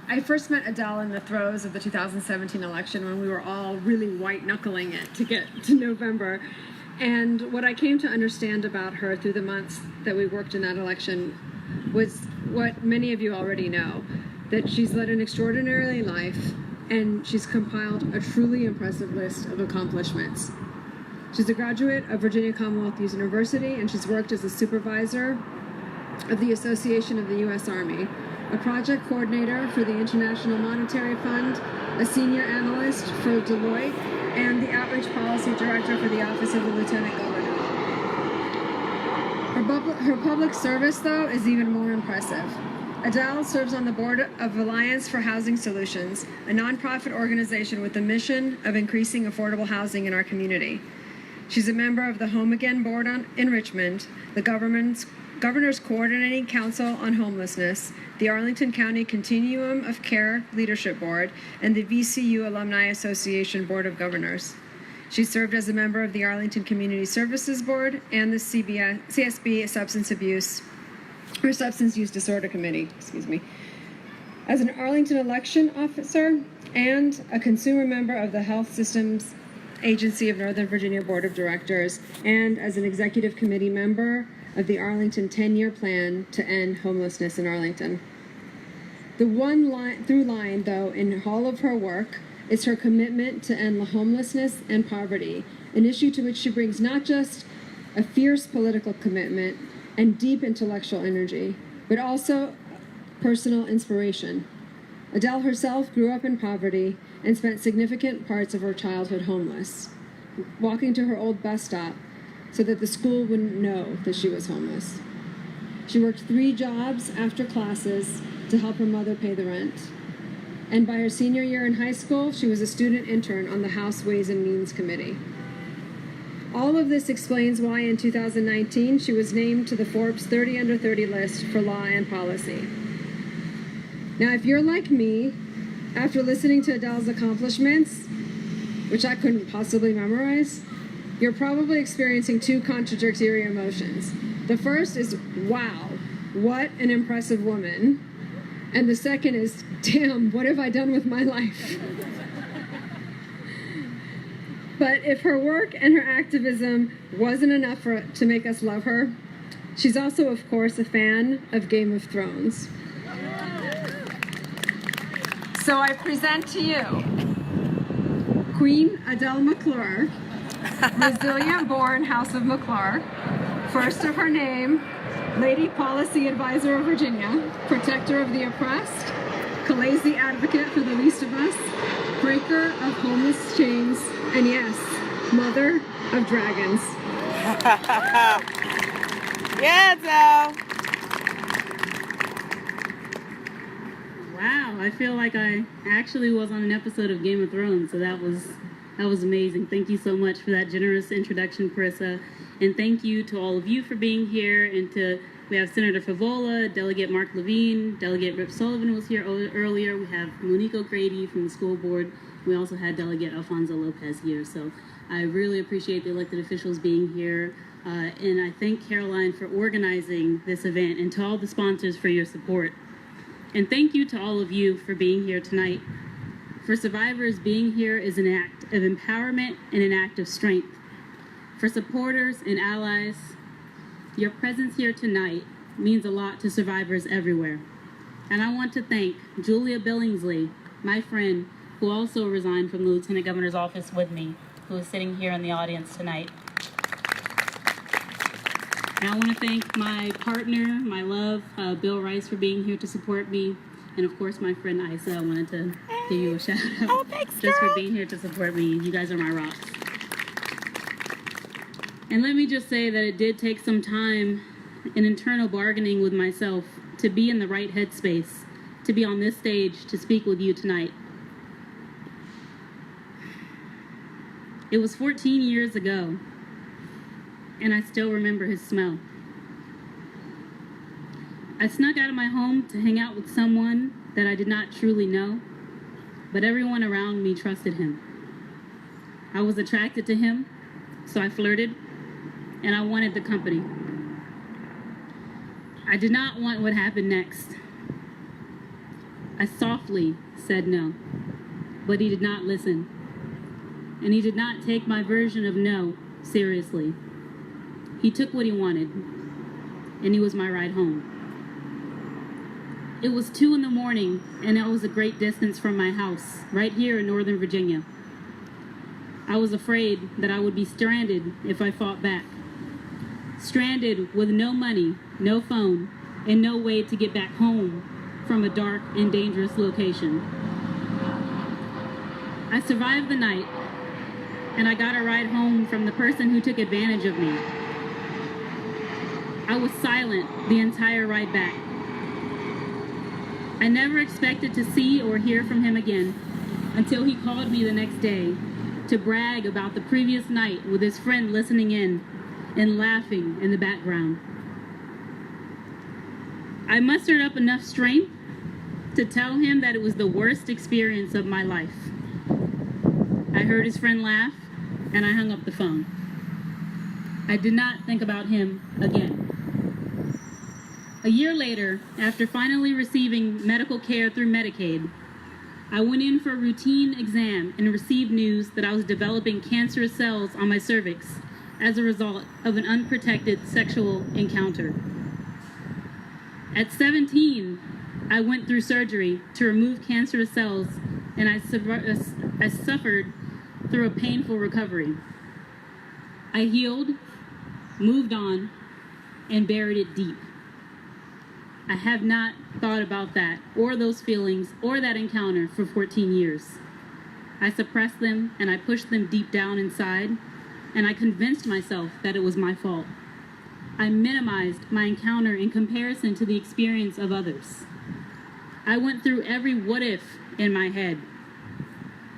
I first met Adele in the throes of the 2017 election when we were all really white-knuckling it to get to November. And what I came to understand about her through the months that we worked in that election was what many of you already know, that she's led an extraordinary life and she's compiled a truly impressive list of accomplishments. She's a graduate of Virginia Commonwealth University, and she's worked as a supervisor of the Association of the U.S. Army, a project coordinator for the International Monetary Fund, a senior analyst for Deloitte, and the outreach policy director for the Office of the Lieutenant Governor. Her public service, though, is even more impressive. Adele serves on the board of Alliance for Housing Solutions, a nonprofit organization with the mission of increasing affordable housing in our community. She's a member of the Home Again Board in Richmond, the Governor's Coordinating Council on Homelessness, the Arlington County Continuum of Care Leadership Board, and the VCU Alumni Association Board of Governors. She served as a member of the Arlington Community Services Board and the CSB Substance Use Disorder Committee, as an Arlington election officer and a consumer member of the Health Systems Agency of Northern Virginia Board of Directors, and as an executive committee member of the Arlington 10-year plan to end homelessness in Arlington. The through line, though, in all of her work is her commitment to end homelessness and poverty, an issue to which she brings not just a fierce political commitment and deep intellectual energy, but also personal inspiration. Adele herself grew up in poverty and spent significant parts of her childhood homeless, walking to her old bus stop so that the school wouldn't know that she was homeless. She worked 3 jobs after classes to help her mother pay the rent. And by her senior year in high school, she was a student intern on the House Ways and Means Committee. All of this explains why in 2019 she was named to the Forbes 30 Under 30 list for law and policy. Now, if you're like me, after listening to Adele's accomplishments, which I couldn't possibly memorize, you're probably experiencing 2 contradictory emotions. The first is, wow, what an impressive woman. And the second is, damn, what have I done with my life? But if her work and her activism wasn't enough to make us love her, she's also, of course, a fan of Game of Thrones. So I present to you Queen Adele McClure, resilient-born House of McClure, first of her name, Lady Policy Advisor of Virginia, protector of the oppressed, Khaleesi advocate for the least of us, breaker of homeless chains, and yes, mother of dragons. Yeah, Adele. Wow, I feel like I actually was on an episode of Game of Thrones, so that was amazing. Thank you so much for that generous introduction, Carissa. And thank you to all of you for being here. And we have Senator Favola, Delegate Mark Levine, Delegate Rip Sullivan was here earlier. We have Monique O'Grady from the school board. We also had Delegate Alfonso Lopez here. So I really appreciate the elected officials being here. And I thank Caroline for organizing this event, and to all the sponsors for your support. And thank you to all of you for being here tonight. For survivors, being here is an act of empowerment and an act of strength. For supporters and allies, your presence here tonight means a lot to survivors everywhere. And I want to thank Julia Billingsley, my friend, who also resigned from the Lieutenant Governor's office with me, who is sitting here in the audience tonight. And I want to thank my partner, my love, Bill Rice, for being here to support me. And of course, my friend Isa, I wanted to give you a shout out. Oh, thanks, just girl. for being here to support me. You guys are my rocks. And let me just say that it did take some time and internal bargaining with myself to be in the right headspace, to be on this stage to speak with you tonight. It was 14 years ago, and I still remember his smell. I snuck out of my home to hang out with someone that I did not truly know, but everyone around me trusted him. I was attracted to him, so I flirted, and I wanted the company. I did not want what happened next. I softly said no, but he did not listen. And he did not take my version of no seriously. He took what he wanted, and he was my ride home. It was 2 a.m, and it was a great distance from my house, right here in Northern Virginia. I was afraid that I would be stranded if I fought back. Stranded with no money, no phone, and no way to get back home from a dark and dangerous location. I survived the night, and I got a ride home from the person who took advantage of me. I was silent the entire ride back. I never expected to see or hear from him again until he called me the next day to brag about the previous night with his friend listening in and laughing in the background. I mustered up enough strength to tell him that it was the worst experience of my life. I heard his friend laugh, and I hung up the phone. I did not think about him again. A year later, after finally receiving medical care through Medicaid, I went in for a routine exam and received news that I was developing cancerous cells on my cervix as a result of an unprotected sexual encounter. At 17, I went through surgery to remove cancerous cells, and I suffered through a painful recovery. I healed, moved on, and buried it deep. I have not thought about that, or those feelings, or that encounter for 14 years. I suppressed them, and I pushed them deep down inside, and I convinced myself that it was my fault. I minimized my encounter in comparison to the experience of others. I went through every what if in my head.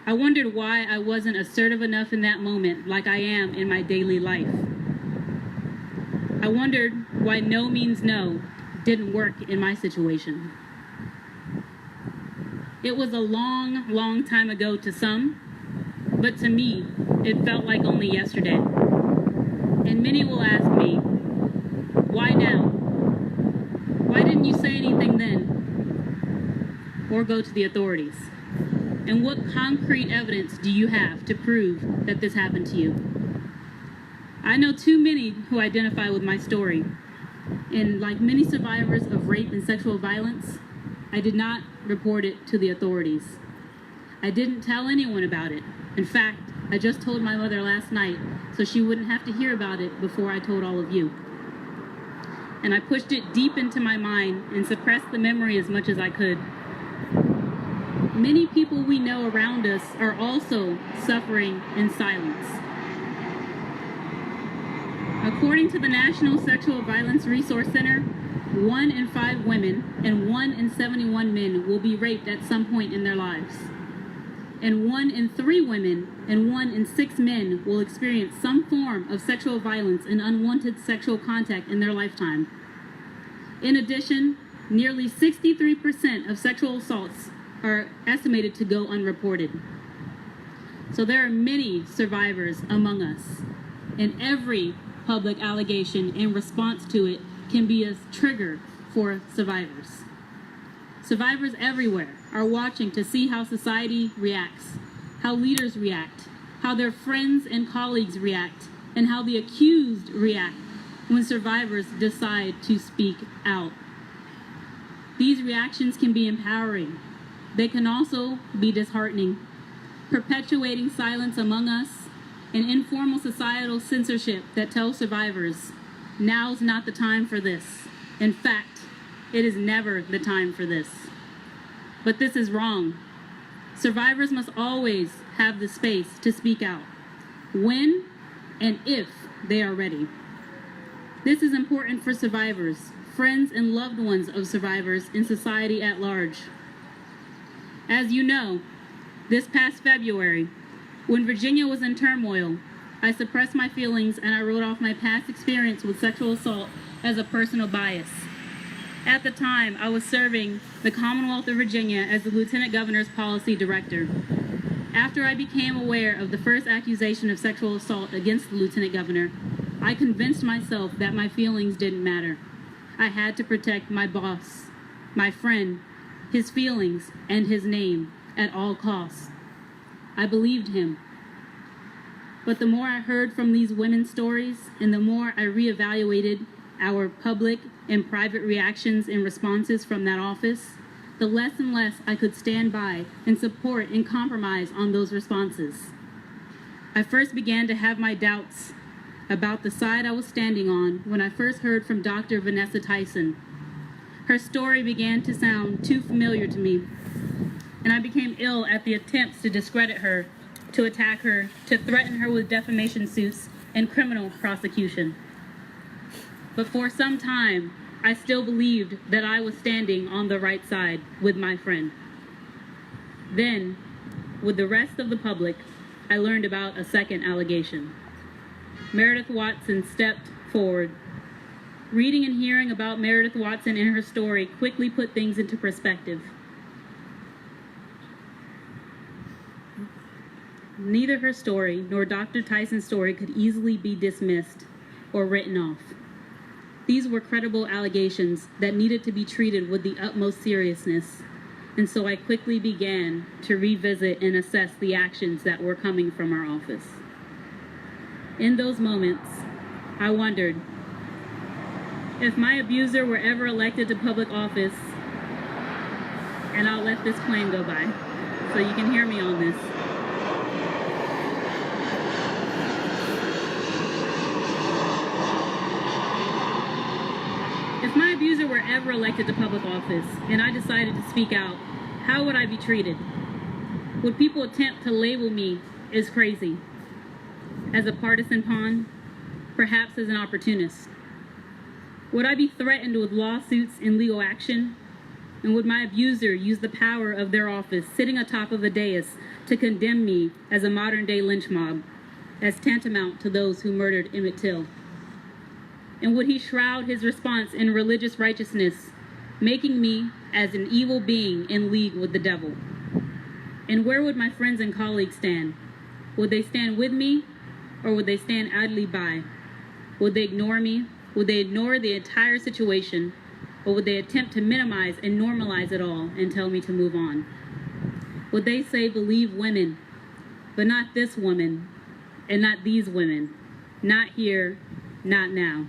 I wondered why I wasn't assertive enough in that moment like I am in my daily life. I wondered why no means no didn't work in my situation. It was a long, long time ago to some, but to me, it felt like only yesterday. And many will ask me, why now? Why didn't you say anything then? Or go to the authorities? And what concrete evidence do you have to prove that this happened to you? I know too many who identify with my story. And like many survivors of rape and sexual violence, I did not report it to the authorities. I didn't tell anyone about it. In fact, I just told my mother last night so she wouldn't have to hear about it before I told all of you. And I pushed it deep into my mind and suppressed the memory as much as I could. Many people we know around us are also suffering in silence. According to the National Sexual Violence Resource Center, 1 in 5 women and 1 in 71 men will be raped at some point in their lives. And 1 in 3 women and 1 in 6 men will experience some form of sexual violence and unwanted sexual contact in their lifetime. In addition, nearly 63% of sexual assaults are estimated to go unreported. So there are many survivors among us, and every public allegation in response to it can be a trigger for survivors. Survivors everywhere are watching to see how society reacts, how leaders react, how their friends and colleagues react, and how the accused react when survivors decide to speak out. These reactions can be empowering. They can also be disheartening, perpetuating silence among us and informal societal censorship that tells survivors, now's not the time for this. In fact, it is never the time for this. But this is wrong. Survivors must always have the space to speak out, when and if they are ready. This is important for survivors, friends and loved ones of survivors, in society at large. As you know, this past February, when Virginia was in turmoil, I suppressed my feelings and I wrote off my past experience with sexual assault as a personal bias. At the time, I was serving the Commonwealth of Virginia as the Lieutenant Governor's Policy Director. After I became aware of the first accusation of sexual assault against the Lieutenant Governor, I convinced myself that my feelings didn't matter. I had to protect my boss, my friend, his feelings, and his name at all costs. I believed him. But the more I heard from these women's stories, and the more I reevaluated our public and private reactions and responses from that office, the less and less I could stand by and support and compromise on those responses. I first began to have my doubts about the side I was standing on when I first heard from Dr. Vanessa Tyson. Her story began to sound too familiar to me, and I became ill at the attempts to discredit her, to attack her, to threaten her with defamation suits and criminal prosecution. But for some time, I still believed that I was standing on the right side with my friend. Then, with the rest of the public, I learned about a second allegation. Meredith Watson stepped forward. Reading and hearing about Meredith Watson and her story quickly put things into perspective. Neither her story nor Dr. Tyson's story could easily be dismissed or written off. These were credible allegations that needed to be treated with the utmost seriousness, and so I quickly began to revisit and assess the actions that were coming from our office. In those moments, I wondered, if my abuser were ever elected to public office, and I'll let this plane go by so you can hear me on this. If my abuser were ever elected to public office and I decided to speak out, how would I be treated? Would people attempt to label me as crazy, as a partisan pawn, perhaps as an opportunist? Would I be threatened with lawsuits and legal action? And would my abuser use the power of their office sitting atop of a dais to condemn me as a modern-day lynch mob, as tantamount to those who murdered Emmett Till? And would he shroud his response in religious righteousness, making me as an evil being in league with the devil? And where would my friends and colleagues stand? Would they stand with me, or would they stand idly by? Would they ignore me? Would they ignore the entire situation, or would they attempt to minimize and normalize it all and tell me to move on? Would they say, believe women, but not this woman, and not these women, not here, not now,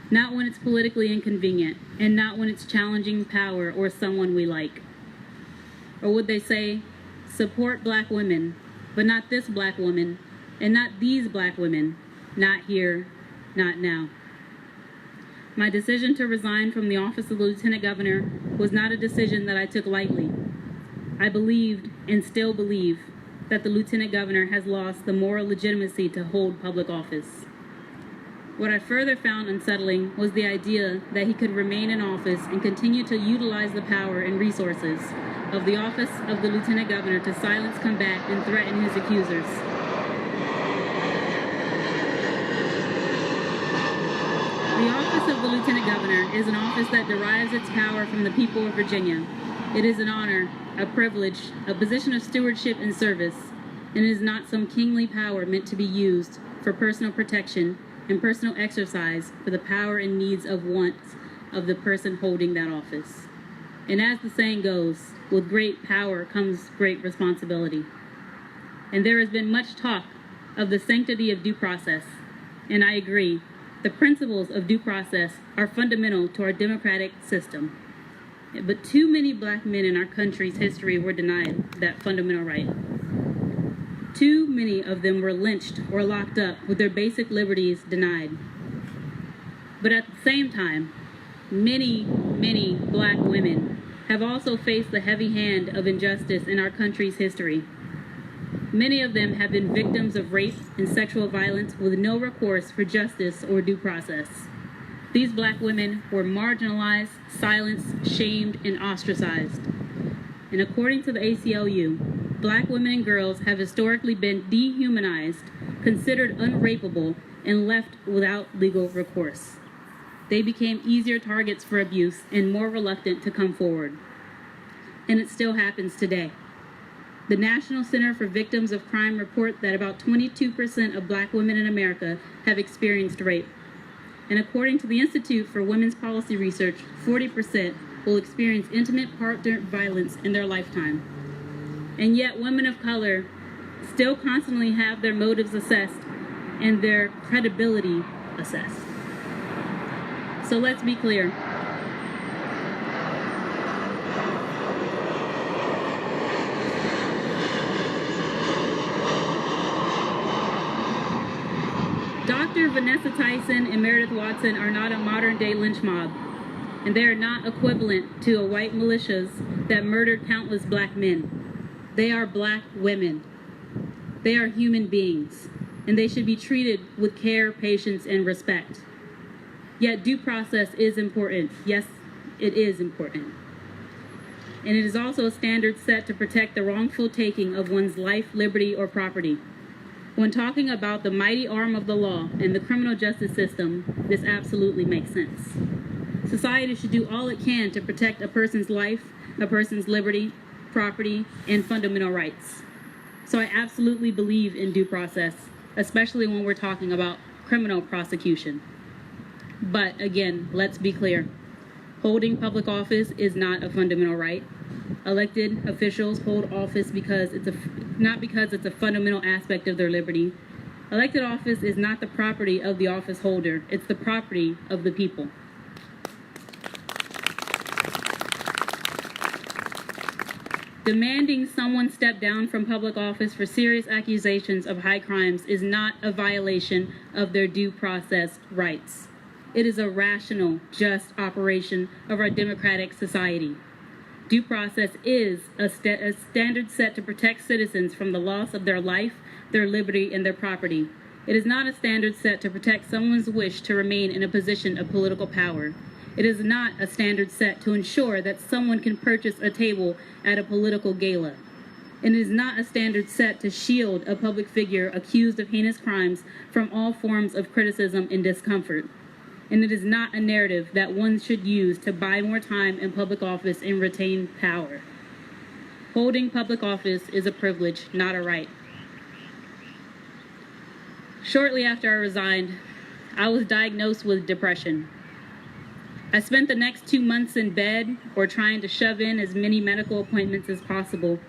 not when it's politically inconvenient, and not when it's challenging power or someone we like? Or would they say, support black women, but not this black woman, and not these black women, not here, not now? My decision to resign from the office of the Lieutenant Governor was not a decision that I took lightly. I believed, and still believe, that the Lieutenant Governor has lost the moral legitimacy to hold public office. What I further found unsettling was the idea that he could remain in office and continue to utilize the power and resources of the office of the Lieutenant Governor to silence, combat, and threaten his accusers. The office of the Lieutenant Governor is an office that derives its power from the people of Virginia. It is an honor, a privilege, a position of stewardship and service, and it is not some kingly power meant to be used for personal protection and personal exercise for the power and needs of wants of the person holding that office. And as the saying goes, with great power comes great responsibility. And there has been much talk of the sanctity of due process, and I agree. The principles of due process are fundamental to our democratic system. But too many black men in our country's history were denied that fundamental right. Too many of them were lynched or locked up with their basic liberties denied. But at the same time, many, many black women have also faced the heavy hand of injustice in our country's history. Many of them have been victims of rape and sexual violence with no recourse for justice or due process. These black women were marginalized, silenced, shamed, and ostracized. And according to the ACLU, black women and girls have historically been dehumanized, considered unrapeable, and left without legal recourse. They became easier targets for abuse and more reluctant to come forward. And it still happens today. The National Center for Victims of Crime report that about 22% of black women in America have experienced rape. And according to the Institute for Women's Policy Research, 40% will experience intimate partner violence in their lifetime. And yet women of color still constantly have their motives assessed and their credibility assessed. So let's be clear. Dr. Vanessa Tyson and Meredith Watson are not a modern-day lynch mob, and they are not equivalent to a white militias that murdered countless black men. They are black women. They are human beings, and they should be treated with care, patience, and respect. Yet due process is important. Yes, it is important. And it is also a standard set to protect the wrongful taking of one's life, liberty, or property. When talking about the mighty arm of the law and the criminal justice system, this absolutely makes sense. Society should do all it can to protect a person's life, a person's liberty, property, and fundamental rights. So I absolutely believe in due process, especially when we're talking about criminal prosecution. But again, let's be clear. Holding public office is not a fundamental right. Elected officials hold office not because it's a fundamental aspect of their liberty. Elected office is not the property of the office holder. It's the property of the people. Demanding someone step down from public office for serious accusations of high crimes is not a violation of their due process rights. It is a rational, just operation of our democratic society. Due process is a standard set to protect citizens from the loss of their life, their liberty, and their property. It is not a standard set to protect someone's wish to remain in a position of political power. It is not a standard set to ensure that someone can purchase a table at a political gala. And it is not a standard set to shield a public figure accused of heinous crimes from all forms of criticism and discomfort. And it is not a narrative that one should use to buy more time in public office and retain power. Holding public office is a privilege, not a right. Shortly after I resigned, I was diagnosed with depression. I spent the next 2 months in bed or trying to shove in as many medical appointments as possible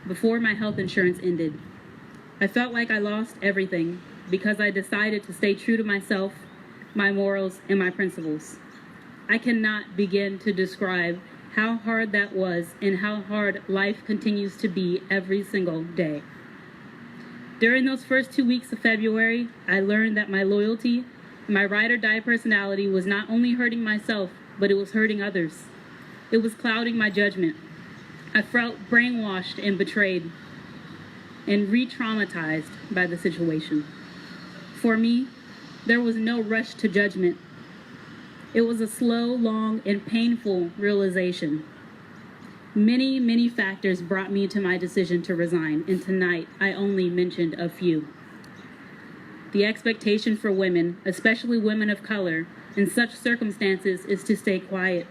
before my health insurance ended. I felt like I lost everything because I decided to stay true to myself, my morals, and my principles. I cannot begin to describe how hard that was and how hard life continues to be every single day. During those first 2 weeks of February, I learned that my loyalty, my ride or die personality was not only hurting myself, but it was hurting others. It was clouding my judgment. I felt brainwashed and betrayed and re-traumatized by the situation. For me, there was no rush to judgment. It was a slow, long, and painful realization. Many, many factors brought me to my decision to resign, and tonight I only mentioned a few. The expectation for women, especially women of color, in such circumstances is to stay quiet,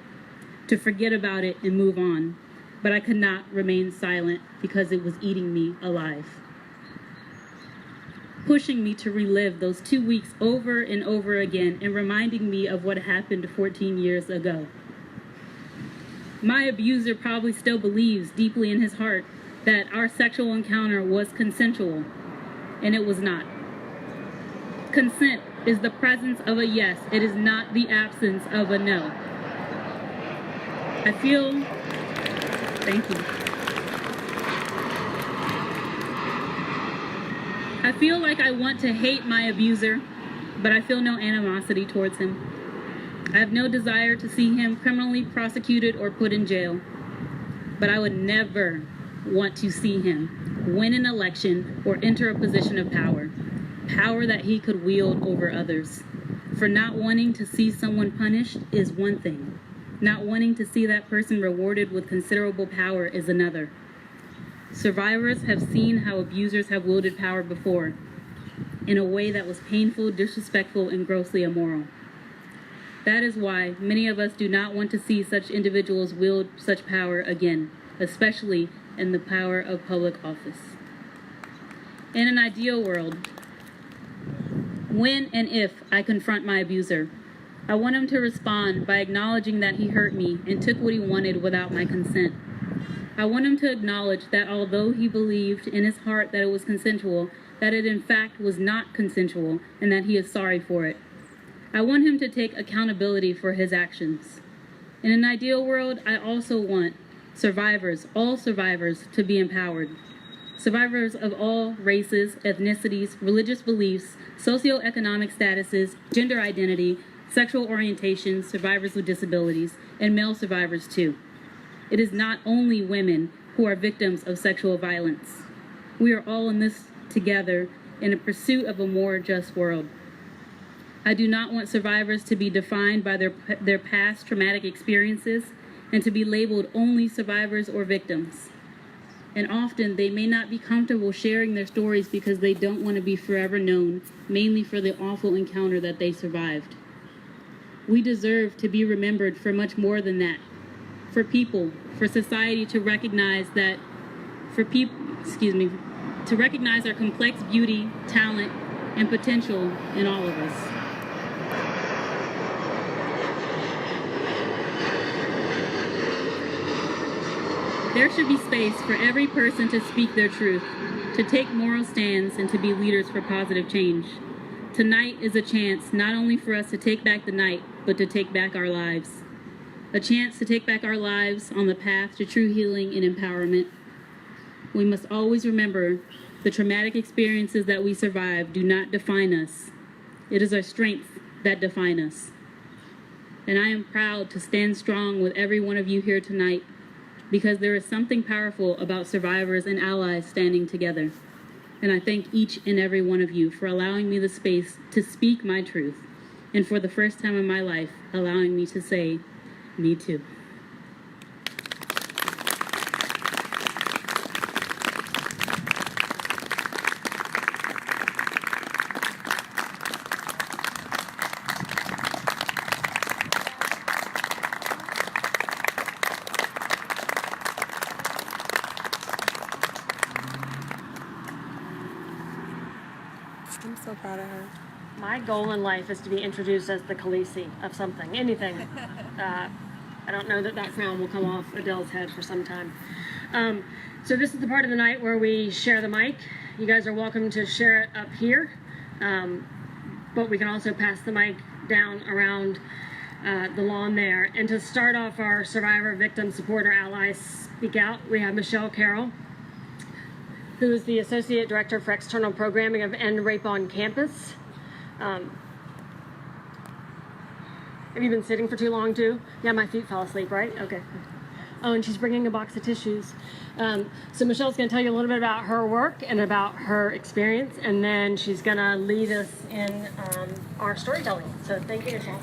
to forget about it and move on. But I could not remain silent because it was eating me alive, pushing me to relive those 2 weeks over and over again and reminding me of what happened 14 years ago. My abuser probably still believes deeply in his heart that our sexual encounter was consensual, and it was not. Consent is the presence of a yes. It is not the absence of a no. Thank you. I feel like I want to hate my abuser, but I feel no animosity towards him. I have no desire to see him criminally prosecuted or put in jail, but I would never want to see him win an election or enter a position of power that he could wield over others. For not wanting to see someone punished is one thing. Not wanting to see that person rewarded with considerable power is another. Survivors have seen how abusers have wielded power before, in a way that was painful, disrespectful, and grossly immoral. That is why many of us do not want to see such individuals wield such power again, especially in the power of public office. In an ideal world, when and if I confront my abuser, I want him to respond by acknowledging that he hurt me and took what he wanted without my consent. I want him to acknowledge that although he believed in his heart that it was consensual, that it in fact was not consensual, and that he is sorry for it. I want him to take accountability for his actions. In an ideal world, I also want survivors, all survivors, to be empowered. Survivors of all races, ethnicities, religious beliefs, socioeconomic statuses, gender identity, sexual orientation, survivors with disabilities, and male survivors too. It is not only women who are victims of sexual violence. We are all in this together in a pursuit of a more just world. I do not want survivors to be defined by their past traumatic experiences and to be labeled only survivors or victims. And often they may not be comfortable sharing their stories because they don't want to be forever known, mainly for the awful encounter that they survived. We deserve to be remembered for much more than that. For people, for society to recognize that, to recognize our complex beauty, talent, and potential in all of us. There should be space for every person to speak their truth, to take moral stands, and to be leaders for positive change. Tonight is a chance not only for us to take back the night, but to take back our lives. A chance to take back our lives on the path to true healing and empowerment. We must always remember the traumatic experiences that we survive do not define us. It is our strength that define us. And I am proud to stand strong with every one of you here tonight, because there is something powerful about survivors and allies standing together. And I thank each and every one of you for allowing me the space to speak my truth, and for the first time in my life, allowing me to say, me too. I'm so proud of her. My goal in life is to be introduced as the Khaleesi of something, anything. I don't know that that sound will come off Adele's head for some time. So this is the part of the night where we share the mic. You guys are welcome to share it up here, but we can also pass the mic down around the lawn there. And to start off our survivor, victim, supporter, allies speak out, we have Michelle Carroll, who is the Associate Director for External Programming of End Rape on Campus. Have you been sitting for too long too? Yeah, my feet fell asleep, right? Okay. Oh, and she's bringing a box of tissues. So Michelle's gonna tell you a little bit about her work and about her experience, and then she's gonna lead us in our storytelling. So thank you, Michelle.